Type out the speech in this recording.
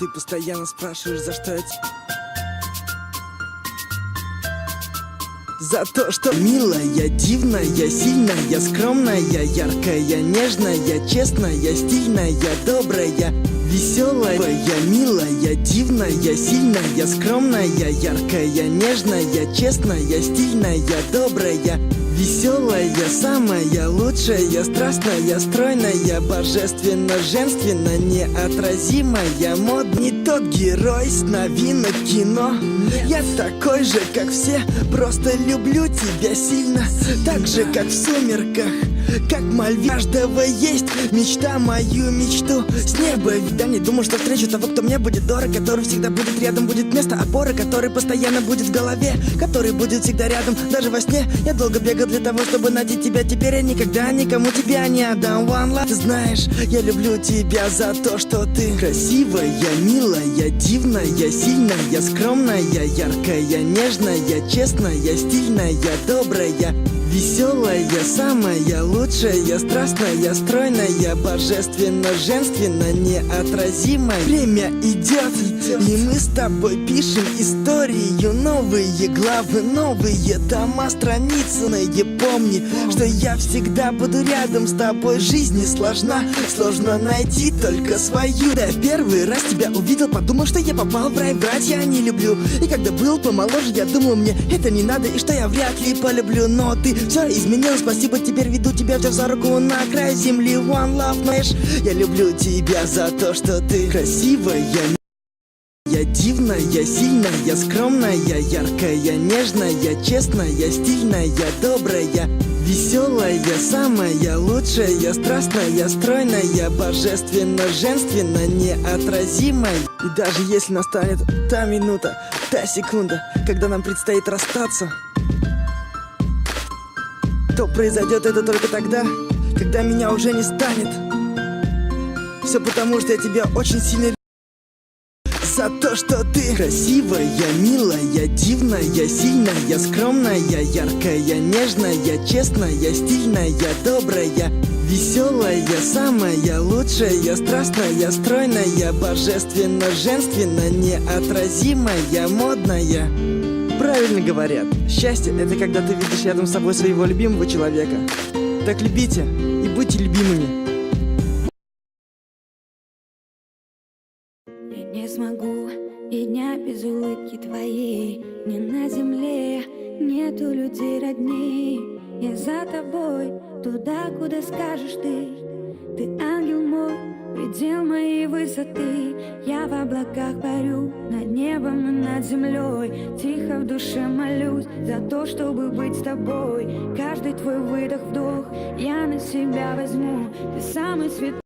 Ты постоянно спрашиваешь, за что я За то, что милая, дивная, сильная, скромная, яркая, нежная, честная, стильная, добрая, веселая, милая, дивная, сильная, скромная, яркая, нежная, честная, стильная, добрая, веселая, самая лучшая, страстная, стройная, божественно, женственно, неотразимая, мод. Не тот герой с новинок кино. Я такой же, как все, просто люблю тебя сильно. Так же, как в сумерках, как Мальви. Каждого есть мечта, мою мечту с неба. Да не думал, что встречу того, кто мне будет дорог, который всегда будет рядом, будет место опоры, который постоянно будет в голове, который будет всегда рядом, даже во сне. Я долго бегал для того, чтобы найти тебя. Теперь я никогда никому тебя не отдам. One love. Ты знаешь, я люблю тебя за то, что ты красивая, милая, дивная, сильная, скромная, яркая, нежная, честная, стильная, добрая, веселая, самая лучшая, страстная, стройная, божественно, женственно, неотразимая. Время идет, и мы с тобой пишем историю, новые главы, новые тома, страницы. Помни, что я всегда буду рядом с тобой. Жизнь не сложна, сложно найти только свою. Да, в первый раз тебя увидел, подумал, что я попал в рай. Врать я не люблю. И когда был помоложе, я думал, мне это не надо, и что я вряд ли полюблю. Но ты все изменил, спасибо, теперь веду тебя, взяв за руку на край земли. One love, знаешь, я люблю тебя за то, что ты красивая, я дивная, сильная, скромная, яркая, нежная, честная, стильная, добрая, веселая, самая лучшая, страстная, стройная, божественно, женственно, неотразимая. И даже если настанет та минута, та секунда, когда нам предстоит расстаться, то произойдет это только тогда, когда меня уже не станет. Все потому, что я тебя очень сильно люблю. За то, что ты красивая, милая, дивная, сильная, скромная, яркая, нежная, честная, стильная, добрая, веселая, самая лучшая, страстная, стройная, божественно, женственно, неотразимая, модная. Правильно говорят, счастье — это когда ты видишь рядом с собой своего любимого человека. Так любите и будьте любимыми. Не смогу и дня без улыбки твоей. Ни на земле нету людей родней. Я за тобой, туда, куда скажешь ты. Ты ангел мой, предел моей высоты. Я в облаках парю, над небом и над землей. Тихо в душе молюсь за то, чтобы быть с тобой. Каждый твой выдох-вдох я на себя возьму. Ты самый святой.